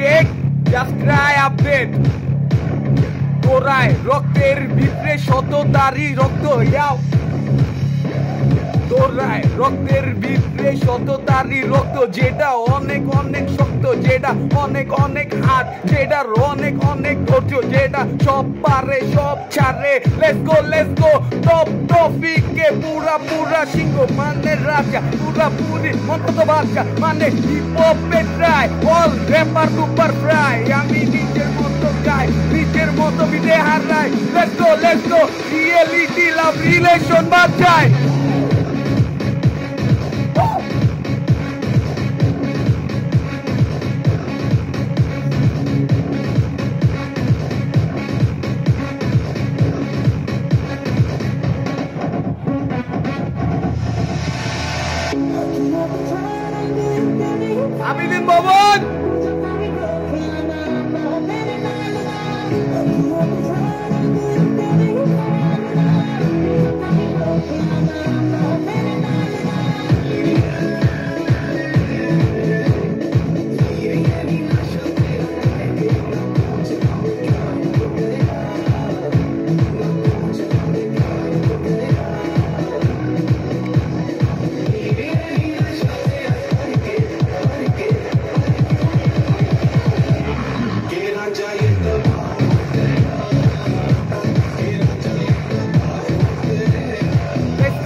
Check just try update তোরায় রক্তের ভিতরে শত দাড়ি রক্ত ইয়াও তোরায় রক্তের ভিতরে শত দাড়ি রক্ত যেটা অনেক অনেক শক্ত যেটা অনেক অনেক হাত যেটার অনেক অনেক ধৈর্য যেটা সব পারে সব ছাড়ে লেটস গো টপ টপিকে পুরা পুরা সিংহ মানে রাজা পুরা পুরি মন্ত বাচ্চা মানে হিপ হপে try all rapper super fry আমি নিজের মতো গাই নিজের মতো বিদে হারাই let's go reality love relation বাঁচাই আমিদিন ভবন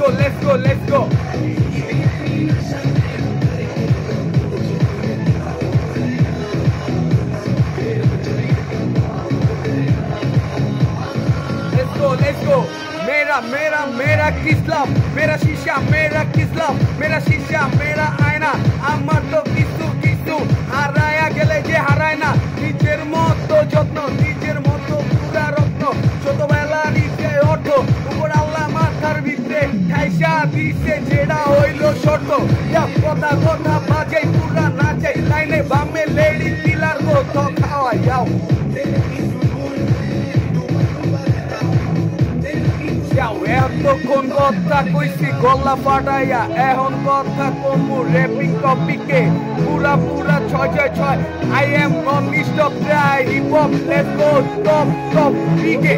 Let's go. Let's go. मेरा किस्लाम मेरा शीशा मेरा किस्लाम मेरा शीशा मेरा आयना আমার তো কিছু হারায়া গেলে যে হারায় না নিজের মতো যত্ন নিজের মতো পুরা রত্ন ছোটবেলা নিচে ওঠো উপর আল্লাহ মাথার ভিতরে খাইসা দিছে যেটা হইল শর্ত কথা বাজে পুরা নাচে লাইনে বামে লেডি পিলার তো খাওয়া যাও এতক্ষণ কথা কইছি গলা ফাটাইয়া এখন কথা কমু র্যাপিং টপিকে পুরা 666 I am non stop try hip hop let's go টপ পিকে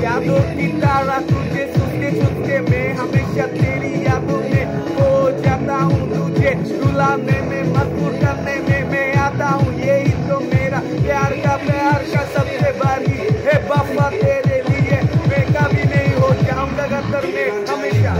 यादों की तारा तुझे सुनते मैं हमेशा तेरी यादों में खो जाता हूँ तुझे रुलाने में मजबूर करने में मैं आता हूँ यही तो मेरा प्यार का सबसे बारी है बाबा तेरे लिए मैं कभी नहीं हो जाऊंगा गद्दार में हमेशा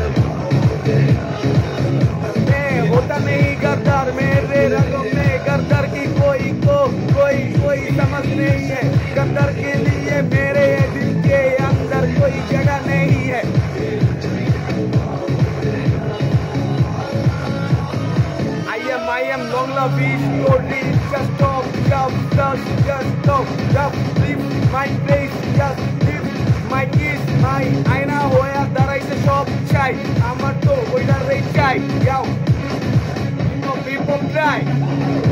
मैं होता नहीं गद्दार मेरे रंगों में गद्दार की कोई समझ नहीं है गद्दार के लिए मेरे दिल के अंदर कोई जगह नहीं है I am long love is slowly just stop leave my place just leave my kiss my aina hoya daraise sob chai amar to oitar rei chai yao people try